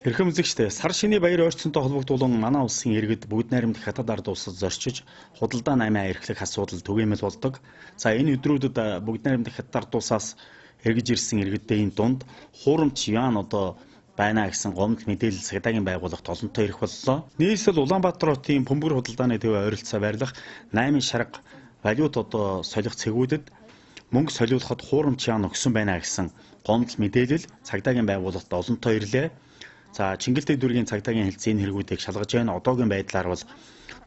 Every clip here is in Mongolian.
Эрхэм үзэгчдээ сар шиний баяр ойрцонтой холбогдуулан манай улсын иргэд бүгд найрамдах хятад ард улсад зорчиж худалдаа 8 эрхлэх асуудал түгээмэл болдог. За энэ өдрүүдэд бүгд найрамдах хятад ард улсаас эргэж ирсэн иргэдийн дунд хуурамч юан одоо байна гэсэн гомдол мэдээлэл цагдаагийн байгууллага толонтой ирэх боллоо. Нийслэл Улаанбаатар хотын Бөмбөр худалдааны төв ойролцоо барилах 8 шарга валют одоо солих цэгүүдэд мөнгө солиулахад хуурамч юан өгсөн байна гэсэн гомдол мэдээлэл цагдаагийн байгууллагад олонтоо ирлээ. За Чингэлтэй дүүргийн цагдаагийн хэлсэн энэ хэрэгүүдийг шалгаж байна. Одоогийн байдлаар бол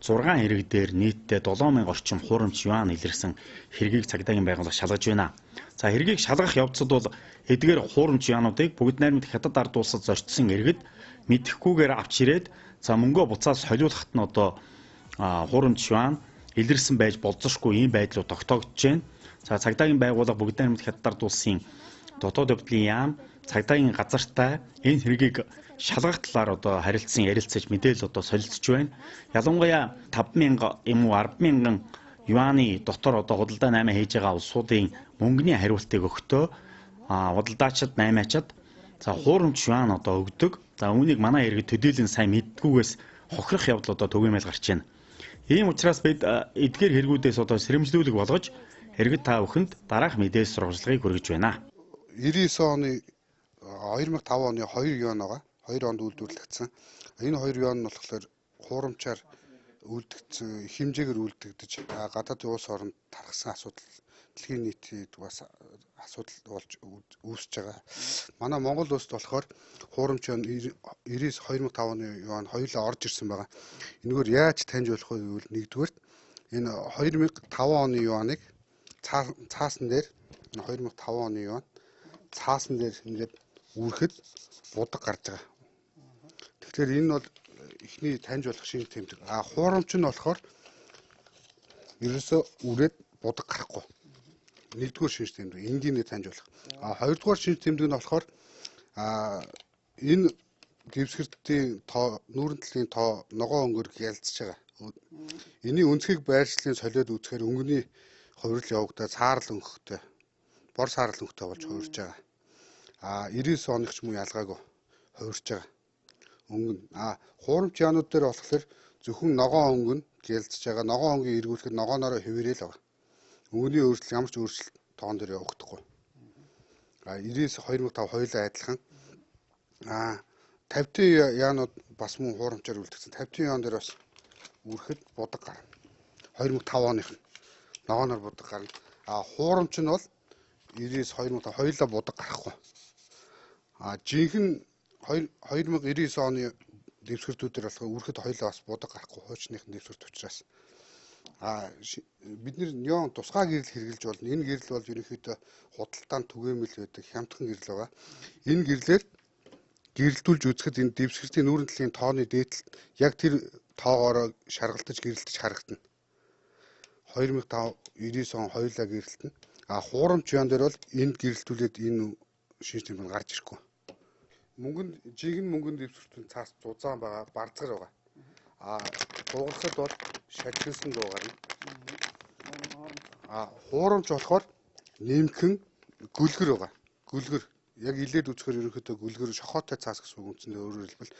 6 хэрэг дээр нийтдээ 7000 орчим хуурамч юан илэрсэн хэргийг цагдаагийн байгууллага шалгаж байна. За хэргийг шалгах явцад бол эдгээр хуурамч юануудыг бүгд найрамдах хятад ард улсад зорчсон иргэд мэдэхгүйгээр авч ирээд за мөнгөө буцаад солиулахад нь одоо хуурамч юан илэрсэн байж болзошгүй ийм байдлууд тогтоогдож байна. За цагдаагийн байгууллага бүгд найрамдах хятад ард улсын дотоод явдлын яам цагдаагийн газартай энэ хэргийг шалгах талаар одоо харилцсан ярилцаж мэдээлэл одоо солилцож байна. Ялангуяа 5000 юм уу 100000 юаны дотор одоо худалдаа 8 хийж байгаа улсуудын мөнгөний хариултыг өгтөө худалдаачид 8-ачид за хуурамч юан одоо өгдөг. За үүнийг манай иргэд төдийлөн сайн мэддгүйгээс хохирох явдал одоо түгээмэл гарч байна. Ийм учраас бид эдгээр хэрэгүүдээс одоо сэрэмжлүүлэг болгож иргэд та бүхэнд дараах мэдээлэл сурвалжлагыг хүргэж байна. 99 оны 2005 оны 2 юан байгаа. 2 онд үйлдвэрлэгдсэн. Энэ 2 юан нь болохоор хуурамчаар үйлдэгдсэн хэмжээгээр үйлдэгдэж гадаадын улс оронд тархсан асуудал дэлхийн нийтэд бас асуудал болж үүсэж байгаа. Манай Монгол улсд болохоор хуурамч юан 2005 оны юан хоёулаа орж ирсэн байгаа. Энэгээр яаж таньж болох вэ гэвэл нэгдүгээр энэ 2005 оны юаныг цаасан дээр 2005 оны юан цаасан дээр ингээд үүрэхэд будаг гарч байгаа. Тэгэхээр энэ бол эхний таньж болох шинж тэмдэг. Хуурамч нь болохоор ерөөсөө үрээд будаг гарахгүй. Нэгдүгээр шинж тэмдэг энгийнээр таньж болох. Хоёрдугаар шинж тэмдэг нь болохоор энэ дэвсгэртийн тоо нүүрэн талын тоо ногоон өнгөөр ялцж байгаа. Эний өнцгийг байршлын солиод үзэхээр өнгөний хувирал явагдаад саарл өнгөтэй бор саарл өнгөтэй болж хувирж байгаа. 99 оных ч мөн ялгаагүй хувирж байгаа. Өнгө хуурамч яанууд дээр болохоор зөвхөн ногоон өнгө нь гэлзэж байгаа. Ногоон өнгийг эргүүлэхэд ногоонороо хэврээл байгаа. Өнгөний өөрчлөлт ямар ч өөрчлөлт тоон дээр явагдахгүй. 2005 хоёулаа адилхан. 50-ийн яанууд бас мөн хуурамчаар үлдсэн. 50-ийн яан дээр бас үүрэхэд будаг гарна. 2005 оных нь ногооноор будаг гарна. Хуурамч нь бол 2005 хоёулаа будаг гарахгүй. Жинхэнэ 2099 оны дэвсгэртүүдээр болохоор үүрэхэд хоёулаа бас будаг гарахгүй хуучныхын дэвсгэрт учраас бид нэр тусгай гэрэл хэрэгжилж болно. Энэ гэрэл бол ерөнхийдөө худалдаанд түгээмэл байдаг хямдхан гэрэл байгаа. Энэ гэрлээр гэрэлтүүлж үзэхэд энэ дэвсгэртийн нүүрэн талын тооны дээдлэлт яг тэр тоогоороо шаргалтаж гэрэлтэж харагдана. 2005 99 он хоёулаа гэрэлтэн. Хуурамч яан дээр бол энд гэрэлтүүлээд энэ шинж тэмдэг гарч ирэхгүй. Жинхэнэ мөнгөнд дэвсгэртийн цаас зузаан байгаа, барзгар байгаа. Дуугархад бол шалжилсан дуу гарна. Хуурамч болохоор нэмхэн гүлгэр байгаа. Гүлгэр яг илээд үзэхээр ерөнхийдөө гүлгэр шохоотой цаас гэсэн үг үндсэндээ өөрөөр хэлбэл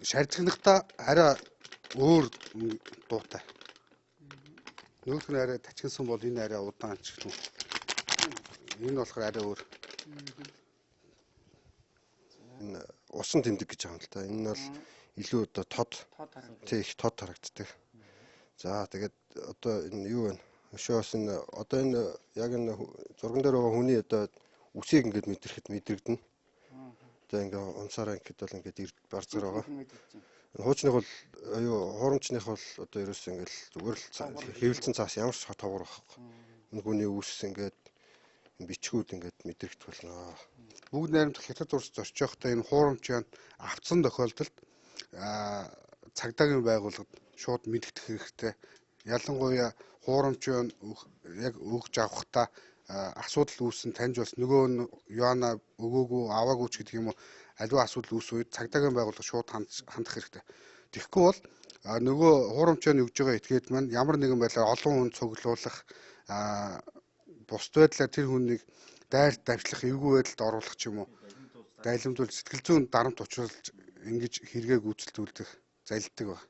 шаржигнахтаа арай өөр дуутай. Нөгөөх нь арай тачигнсан бол энэ арай удаан ч гэх юм. Энэ болохоор арай өөр. Энэ усан тэмдэг гэж байгаа юм л та. Энэ бол илүү одоо тод их тод харагддаг. За тэгээд одоо энэ юу вэ? Өшөөс энэ одоо энэ яг энэ зурган дээр байгаа хүний одоо үсийг ингээд мэдрэхэд мэдрэгдэнэ. Одоо ингээд унсаараа ингээд бол ингээд барзгар байгаа. Хуучных бол хуурамчных бол одоо ерөөс ингээд зүгээр л хэвлэлцэн цаас ямар ч хатгаар байхгүй. Энэ хүний үс ингээд бичгүүд ингээд мэдрэгдэх болно. Бүгд найрамдах хятад улс зорчих явахдаа энэ хуурамч яан авцсан тохиолдолд цагдаагийн байгууллагад шууд мэдгдэх хэрэгтэй. Ялангуяа хуурамч яан яг өгж авахдаа асуудал үүссэн таньж бас нөгөө юана өгөөгүй аваагүй ч гэдэг юм уу аливаа асуудал үүсэх үед цагдаагийн байгууллага шууд хандах хэрэгтэй. Тэгэхгүй бол нөгөө хуурамч яан өгж байгаа этгээд маань ямар нэгэн байдлаар олон хүн цуглуулах бус байдлаар тэр хүнийг дайрт давчлах эвгүй байдалд оруулах ч юм уу дайлимдуул сэтгэл зүйн дарамт учруулж ингэж хэрэгээг үйлчлүүлдэг залилдаг баг.